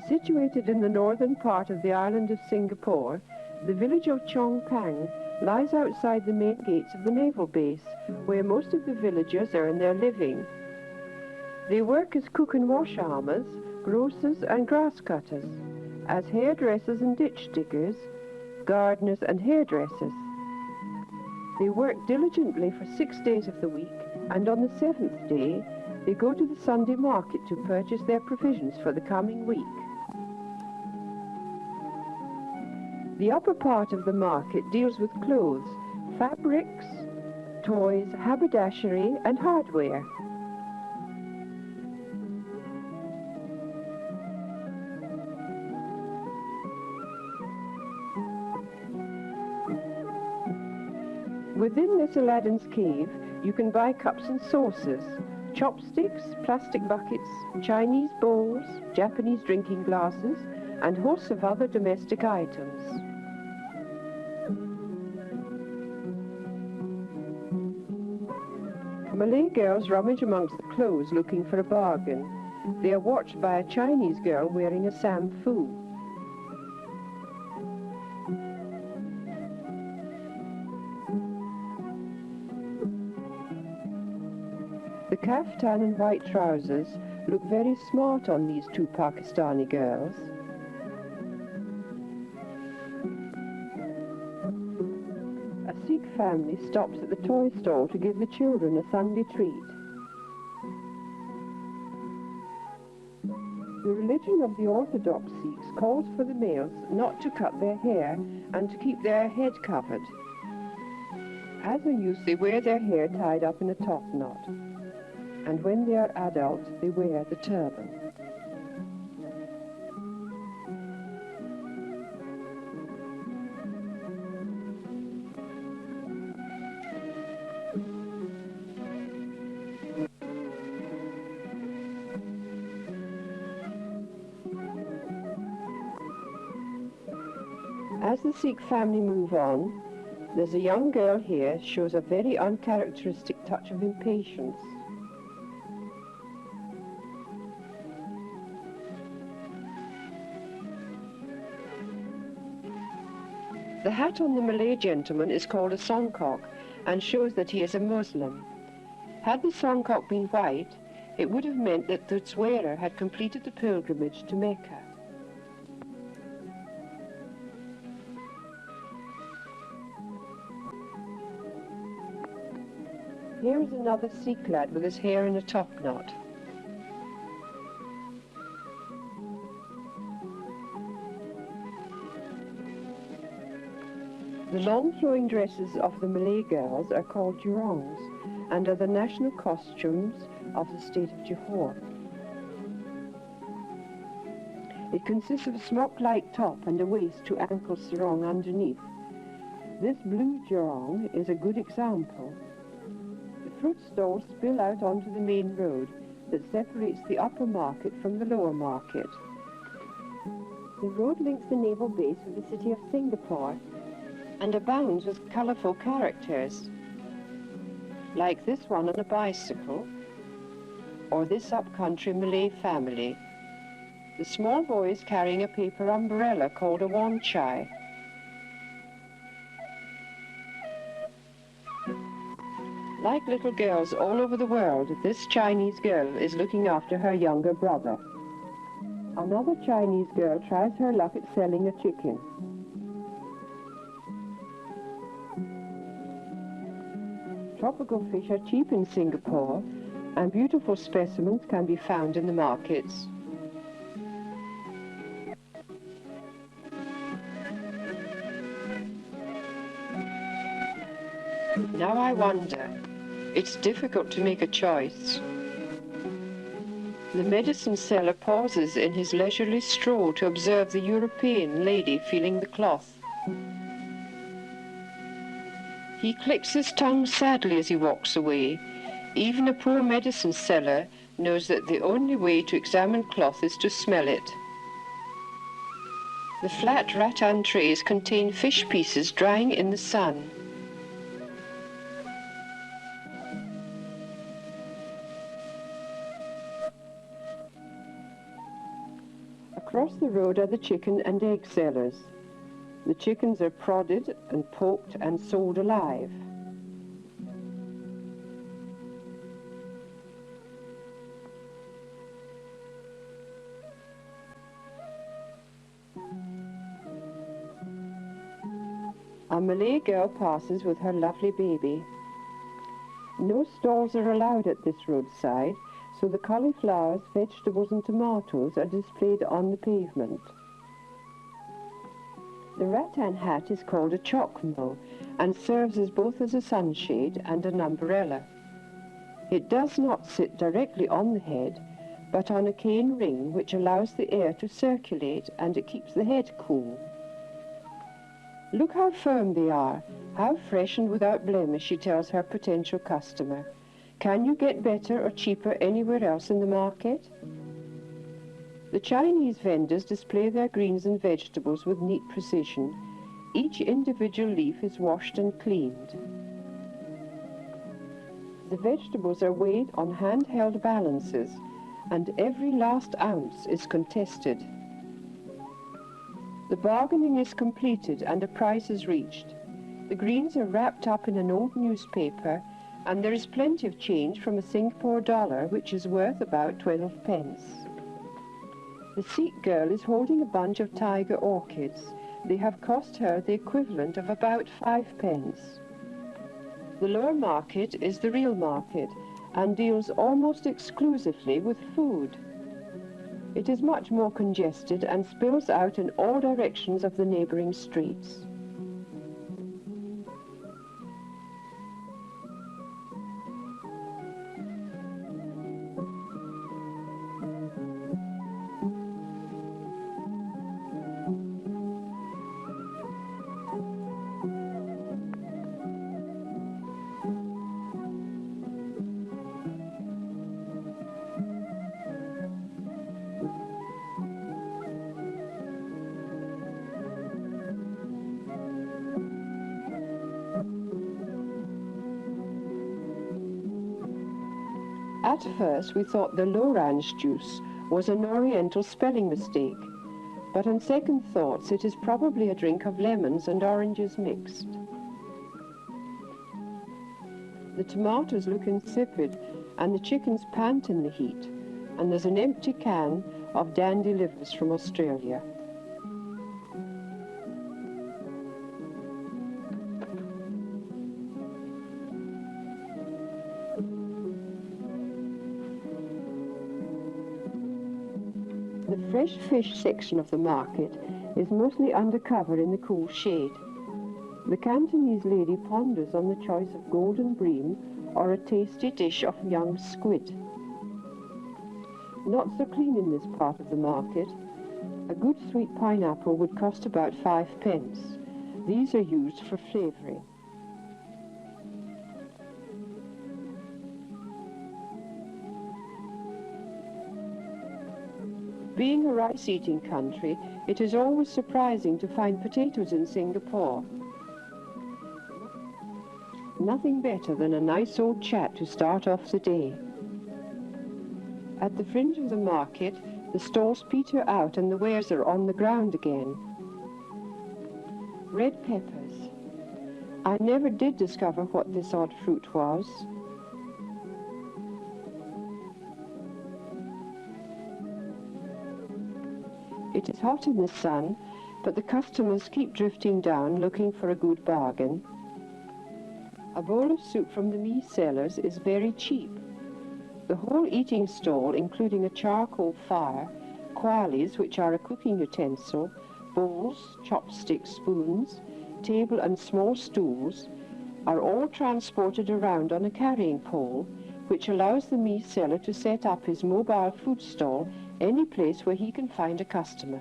Situated in the northern part of the island of Singapore, the village of Chong Pang lies outside the main gates of the naval base, where most of the villagers earn their living. They work as cook and wash armors, grocers and grass cutters, as hairdressers and ditch diggers, gardeners and hairdressers. They work diligently for 6 days of the week, and on the 7th day, they go to the Sunday market to purchase their provisions for the coming week. The upper part of the market deals with clothes, fabrics, toys, haberdashery and hardware. Within this Aladdin's cave, you can buy cups and saucers, chopsticks, plastic buckets, Chinese bowls, Japanese drinking glasses, and hosts of other domestic items. Malay girls rummage amongst the clothes looking for a bargain. They are watched by a Chinese girl wearing a samfu. The kaftan and white trousers look very smart on these two Pakistani girls. A Sikh family stops at the toy stall to give the children a Sunday treat. The religion of the Orthodox Sikhs calls for the males not to cut their hair and to keep their head covered. As a youth, they wear their hair tied up in a top knot, and when they are adults, they wear the turban. As the Sikh family move on, there's a young girl here shows a very uncharacteristic touch of impatience. The hat on the Malay gentleman is called a songkok and shows that he is a Muslim. Had the songkok been white, it would have meant that its wearer had completed the pilgrimage to Mecca. Here is another Sikh lad with his hair in a top knot. The long flowing dresses of the Malay girls are called jurongs and are the national costumes of the state of Johor. It consists of a smock-like top and a waist to ankle sarong underneath. This blue jurong is a good example. Fruit stalls spill out onto the main road that separates the upper market from the lower market. The road links the naval base with the city of Singapore and abounds with colourful characters, like this one on a bicycle, or this up-country Malay family. The small boy is carrying a paper umbrella called a wanchai. Like little girls all over the world, this Chinese girl is looking after her younger brother. Another Chinese girl tries her luck at selling a chicken. Tropical fish are cheap in Singapore, and beautiful specimens can be found in the markets. Now I wonder, it's difficult to make a choice. The medicine seller pauses in his leisurely stroll to observe the European lady feeling the cloth. He clicks his tongue sadly as he walks away. Even a poor medicine seller knows that the only way to examine cloth is to smell it. The flat rattan trays contain fish pieces drying in the sun. Across the road are the chicken and egg sellers. The chickens are prodded and poked and sold alive. A Malay girl passes with her lovely baby. No stalls are allowed at this roadside, so the cauliflowers, vegetables and tomatoes are displayed on the pavement. The rattan hat is called a chokmo and serves as both as a sunshade and an umbrella. It does not sit directly on the head, but on a cane ring which allows the air to circulate and it keeps the head cool. Look how firm they are, how fresh and without blemish, she tells her potential customer. Can you get better or cheaper anywhere else in the market? The Chinese vendors display their greens and vegetables with neat precision. Each individual leaf is washed and cleaned. The vegetables are weighed on handheld balances, and every last ounce is contested. The bargaining is completed and a price is reached. The greens are wrapped up in an old newspaper, and there is plenty of change from a Singapore dollar, which is worth about 12 pence. The Sikh girl is holding a bunch of tiger orchids. They have cost her the equivalent of about 5 pence. The lower market is the real market and deals almost exclusively with food. It is much more congested and spills out in all directions of the neighbouring streets. At first we thought the orange juice was an oriental spelling mistake, but on second thoughts it is probably a drink of lemons and oranges mixed. The tomatoes look insipid and the chickens pant in the heat, and there's an empty can of dandy livers from Australia. The fresh fish section of the market is mostly undercover in the cool shade. The Cantonese lady ponders on the choice of golden bream or a tasty dish of young squid. Not so clean in this part of the market. A good sweet pineapple would cost about 5 pence. These are used for flavouring. Being a rice-eating country, it is always surprising to find potatoes in Singapore. Nothing better than a nice old chat to start off the day. At the fringe of the market, the stalls peter out and the wares are on the ground again. Red peppers. I never did discover what this odd fruit was. It is hot in the sun, but the customers keep drifting down looking for a good bargain. A bowl of soup from the meat sellers is very cheap. The whole eating stall, including a charcoal fire, kwalis, which are a cooking utensil, bowls, chopsticks, spoons, table and small stools, are all transported around on a carrying pole, which allows the meat seller to set up his mobile food stall any place where he can find a customer.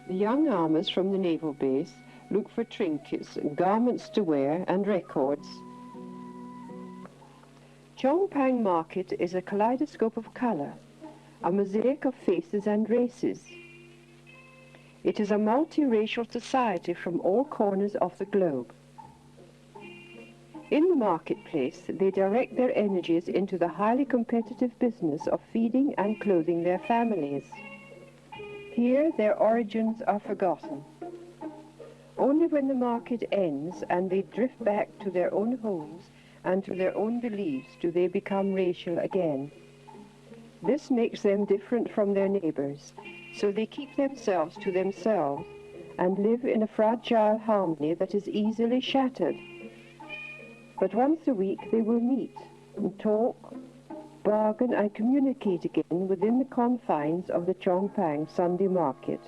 The young armors from the naval base look for trinkets, garments to wear, and records. Chong Pang Market is a kaleidoscope of colour, a mosaic of faces and races. It is a multiracial society from all corners of the globe. In the marketplace, they direct their energies into the highly competitive business of feeding and clothing their families. Here, their origins are forgotten. Only when the market ends and they drift back to their own homes and to their own beliefs do they become racial again. This makes them different from their neighbors, so they keep themselves to themselves and live in a fragile harmony that is easily shattered. But once a week they will meet and talk, bargain and communicate again within the confines of the Chong Pang Sunday market.